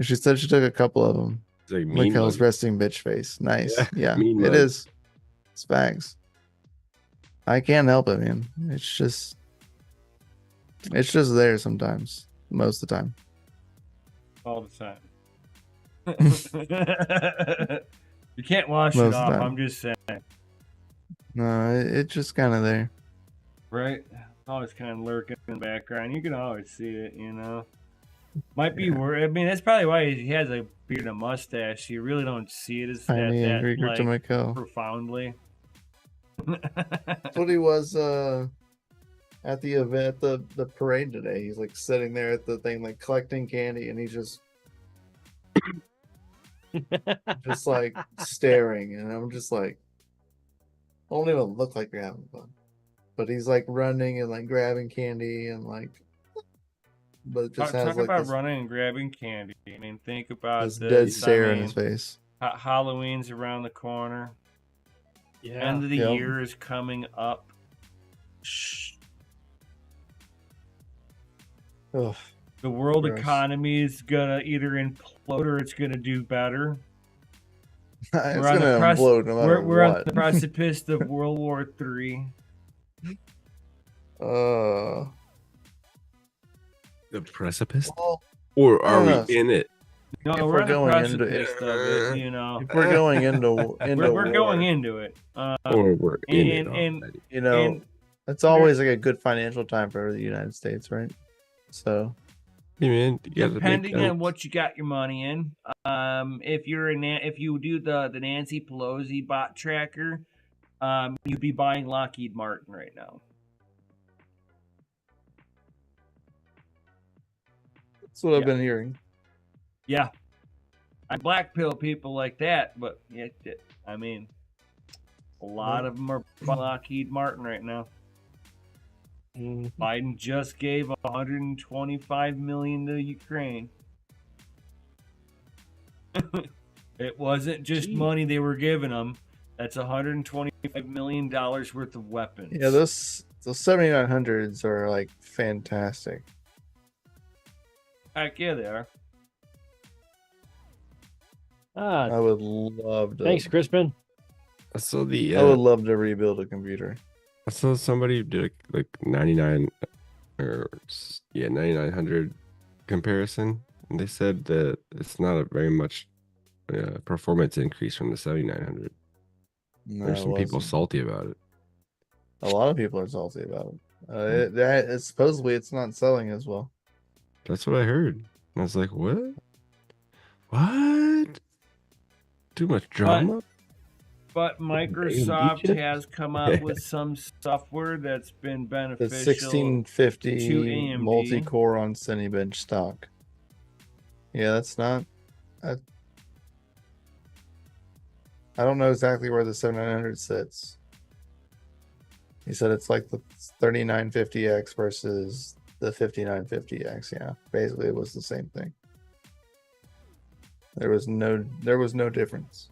She said she took a couple of them.
It's like mean
Mikkel's
mug.
resting bitch face. Nice.
Yeah,
Yeah,
mean
it
mug.
is. It's facts. I can't help it, man. It's just there sometimes. Most of the time.
All the time. You can't wash
Most
it
of the
off.
time.
I'm just saying,
No, it's just kind of there.
right? Always kind of lurking in the background. You can always see it, you know. Might be worried. I mean, that's probably why he has a beard and a mustache. You really don't see it as
Tiny
that
angry
like,
Crypto Mikkel.
profoundly.
That's what he was at the event, the parade today. He's like sitting there at the thing, like collecting candy, and he's just like staring, and I'm just like, I don't even look like you're having fun. But he's like running and like grabbing candy and like, but it just has
Talk
like
about
this,
running and grabbing candy. I mean, think about
this
this.
dead
I
stare in
mean,
his face.
Halloween's around the corner.
Yeah.
End of the
Yep.
year is coming up.
Ugh.
The world
Gross.
economy is gonna either implode or it's gonna do better.
It's
We're on
gonna
the
implode no matter
we're on
what.
the precipice of World War III.
The precipice?
Well,
Or
I
are
don't
we
know.
in it?
No,
If
we're
we're
on the
going into
precipice of it. You know,
if we're going into
we're
war,
going into it.
Or we're in it
and-
already?
you know,
and
it's always like a good financial time for the United States, right? So
Hey man, you gotta
depending
make
on what you got your money in, if you do the Nancy Pelosi bot tracker, you'd be buying Lockheed Martin right now.
That's what I've
Yeah.
been hearing.
Yeah. I blackpill people like that, but I mean, a lot of them are buying Lockheed Martin right now. Biden just gave $125 million to Ukraine. It wasn't just money they were giving them. That's $125 million worth of weapons.
Yeah, those 7900s are like fantastic.
Heck yeah, they are.
I would love to.
Thanks, Crispin.
I saw the.
I would love to rebuild a computer.
I saw somebody did like 99 or 9900 comparison, and they said that it's not a very much performance increase from the 7900.
No,
There's
it
some people
wasn't.
salty about it.
A lot of people are salty about it. Supposedly it's not selling as well.
That's what I heard. And I was like, what? What? Too much drama?
But Microsoft has come out with some software that's been
The
beneficial.
1650
to AMD.
multi-core on Cinebench stock. Yeah, that's not. I don't know exactly where the 7900 sits. He said it's like the 3950X versus the 5950X. Yeah, basically it was the same thing. There was no difference.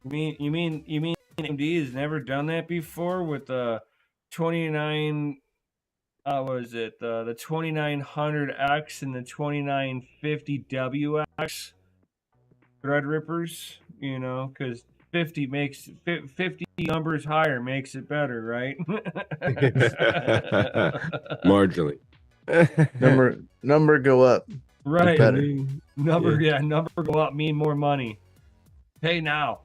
You mean AMD has never done that before with the 29 was it the 2900X and the 2950WX Threadrippers, you know, because 50 numbers higher makes it better, right?
Marginally.
Number go up.
Right.
Better.
Number go up, mean more money. Pay now.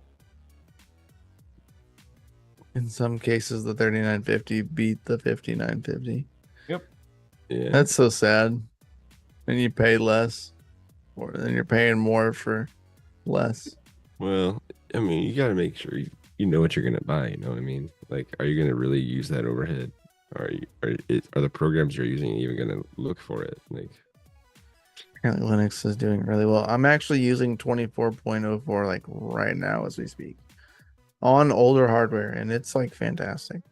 In some cases, the 3950 beat the 5950.
Yep.
Yeah.
That's so sad. And you pay less, or then you're paying more for less.
Well, I mean, you got to make sure you know what you're gonna buy. You know what I mean? Like, are you gonna really use that overhead? Are the programs you're using even gonna look for it? Like,
Apparently, Linux is doing really well. I'm actually using 24.04 like right now as we speak on older hardware, and it's like fantastic.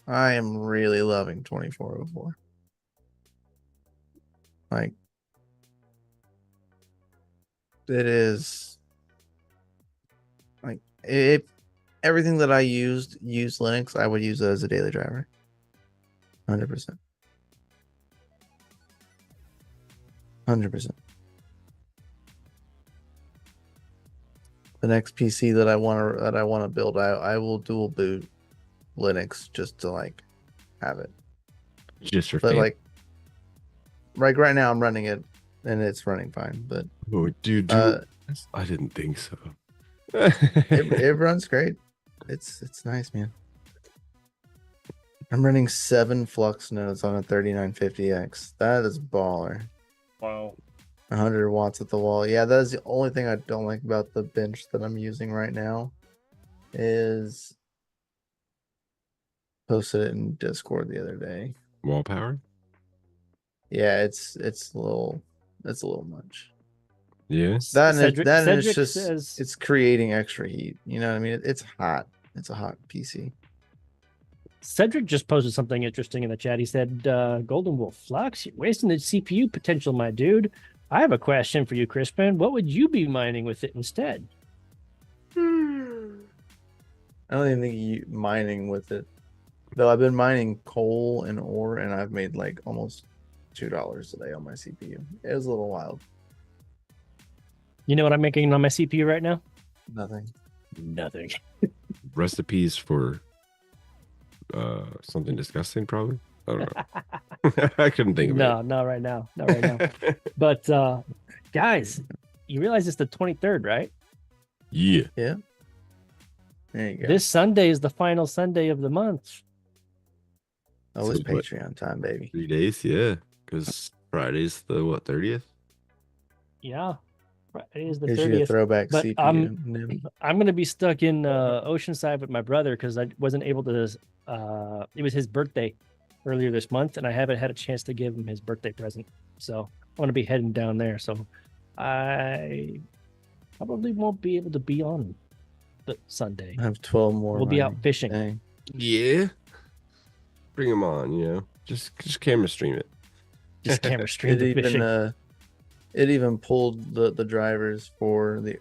I am really loving 2404. Like, it is like if everything that I use Linux, I would use it as a daily driver. 100%. 100%. The next PC that I want to build, I will dual boot Linux just to like have it.
just for
But
fun.
like right now I'm running it and it's running fine. But
Oh, dude, I didn't think so.
it runs great. It's nice, man. I'm running 7 flux nodes on a 3950X. That is baller.
Wow.
100 watts at the wall. Yeah, that is the only thing I don't like about the bench that I'm using right now. Is posted it in Discord the other day.
Wall power?
Yeah, it's a little much.
Yeah.
That and
Cedric
it's just
says-
it's creating extra heat. You know what I mean? It's hot. It's a hot PC.
Cedric just posted something interesting in the chat. He said, Golden Wolf Flux, you're wasting the CPU potential, my dude. I have a question for you, Crispin. What would you be mining with it instead?
I don't even think mining with it. Though I've been mining coal and ore, and I've made like almost $2 a day on my CPU. It was a little wild.
You know what I'm making on my CPU right now?
Nothing.
Nothing.
Recipes for something disgusting, probably. I don't know. I couldn't think of
No, not right now. Not right now. But guys, you realize it's the 23rd, right?
Yeah.
There you go.
This Sunday is the final Sunday of the month.
Oh, it's
So what?
Patreon time, baby.
3 days, yeah. Because Friday's the 30th?
Yeah. Friday is the
Gives you a
30th.
throwback
But,
CPU. Nim.
I'm going to be stuck in Oceanside with my brother because I wasn't able to. It was his birthday earlier this month, and I haven't had a chance to give him his birthday present. So I want to be heading down there. So I probably won't be able to be on the Sunday.
I have 12 more.
We'll be out
mining.
fishing.
Dang.
Yeah. Bring them on, you know. Just camera stream it.
Just camera stream
It
the fishing.
even pulled the drivers for the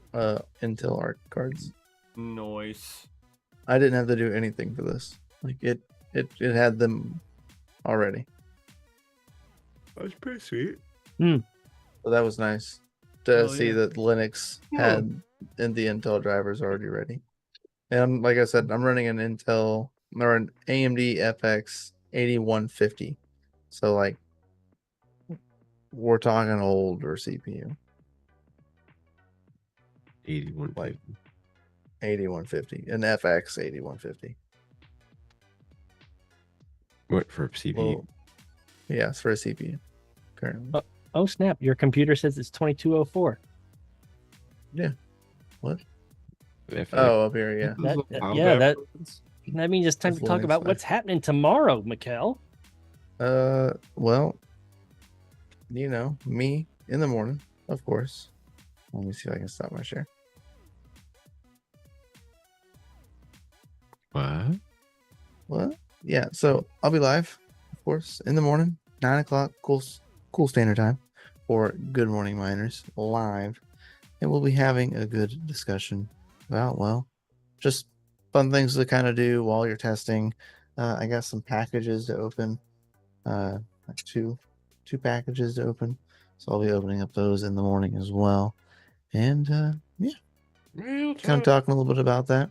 Intel ARC cards.
Nice.
I didn't have to do anything for this. Like it had them already.
That's pretty sweet.
So that was nice to
Hell
see
yeah.
that Linux
Yeah.
had and the Intel drivers already ready. And like I said, I'm running an Intel or an AMD FX 8150. So like we're talking older CPU,
81.
like 8150, an FX 8150.
What for CPU?
Well, yeah, it's for a CPU currently.
Oh snap! Your computer says it's 2204.
What?
FX.
Oh, up here, yeah.
That means it's time
That's
to talk
Linux
about
life.
what's happening tomorrow, Mikkel.
Well, you know, me in the morning, of course. Let me see if I can stop my share.
What?
What? Yeah, so I'll be live, of course, in the morning, 9 o'clock, cool standard time for Good Morning Miners live. And we'll be having a good discussion about, well, just fun things to kind of do while you're testing. I got some packages to open, like two packages to open. So I'll be opening up those in the morning as well. And yeah, kind of talking a little bit about that.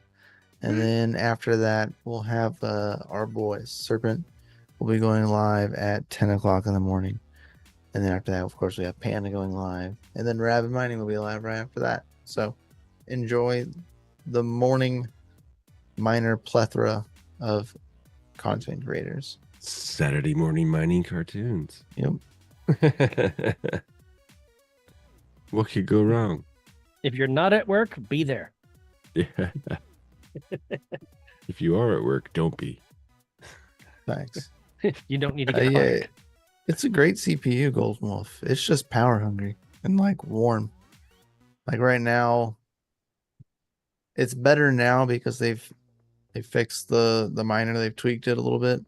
And then after that, we'll have our boy Serpent will be going live at 10 o'clock in the morning. And then after that, of course, we have Panda going live. And then Rabbit Mining will be live right after that. So enjoy the morning miner plethora of content creators.
Saturday morning mining cartoons.
Yep.
What could go wrong?
If you're not at work, be there.
Yeah. If you are at work, don't be.
Thanks.
You don't need to get
Yeah,
hired.
it's a great CPU, Golden Wolf. It's just power hungry and like warm. Like right now, it's better now because they fixed the miner. They've tweaked it a little bit,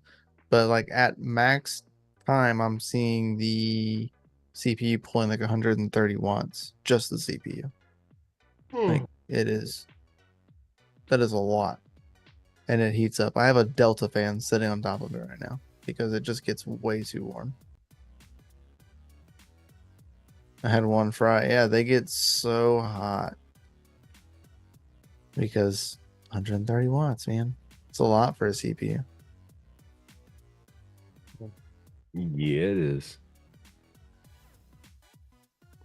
but like at max time, I'm seeing the CPU pulling like 130 watts, just the CPU. Like that is a lot, and it heats up. I have a Delta fan sitting on top of it right now because it just gets way too warm. I had one fry. Yeah, they get so hot because 130 watts, man. It's a lot for a CPU.
Yeah, it is.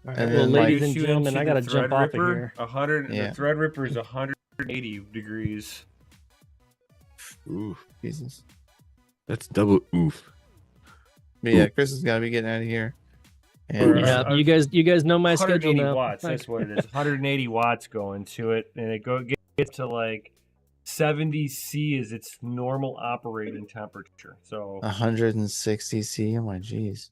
And
Well,
then,
ladies
like,
and gentlemen, I gotta jump off of here.
100.
Yeah.
The Threadripper is 180 degrees.
Oof.
Jesus.
That's double oof.
But yeah, Chris has got to be getting out of here.
Or,
And
Yeah, you guys know my schedule
180
now.
watts. That's what it is. 180 watts going to it, and it gets to like 70 C is its normal operating temperature. So
160 C. Oh my jeez.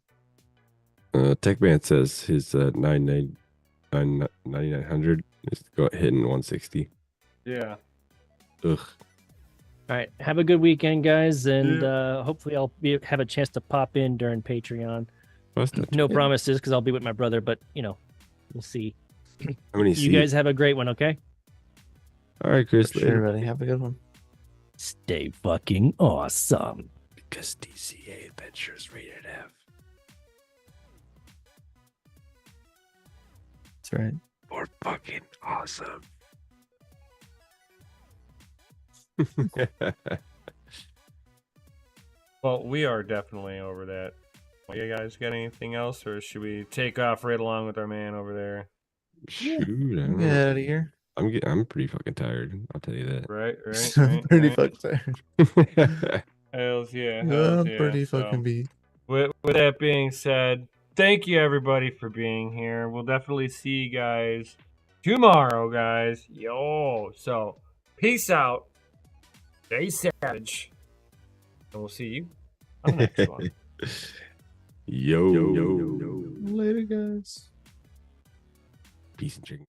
TechBand says his 9900 is hitting 160.
yeah.
Ugh.
All right, have a good weekend, guys, and hopefully I'll have a chance to pop in during Patreon.
That's not
No
too
promises because I'll be with my brother, but we'll see.
bad. How many
You
seats?
guys have a great one, okay?
All right, Chris.
For sure, buddy. Have a good one.
Stay fucking awesome.
Because DCA Adventures rated F.
That's right.
Or fucking awesome.
Well, we are definitely over that. Well, you guys got anything else, or should we take off right along with our man over there?
Shoot, I don't
Get
know.
out of here.
I'm pretty fucking tired. I'll tell you
Right, right,
I'm
right.
pretty
right.
fucking tired.
that.
Hells yeah,
I'm
hells yeah.
pretty
So,
fucking beat.
with that being said, thank you everybody for being here. We'll definitely see you guys tomorrow, guys. Yo, so peace out. Stay savage, and we'll see you on the next one.
Yo.
Later, guys.
Peace and chicken.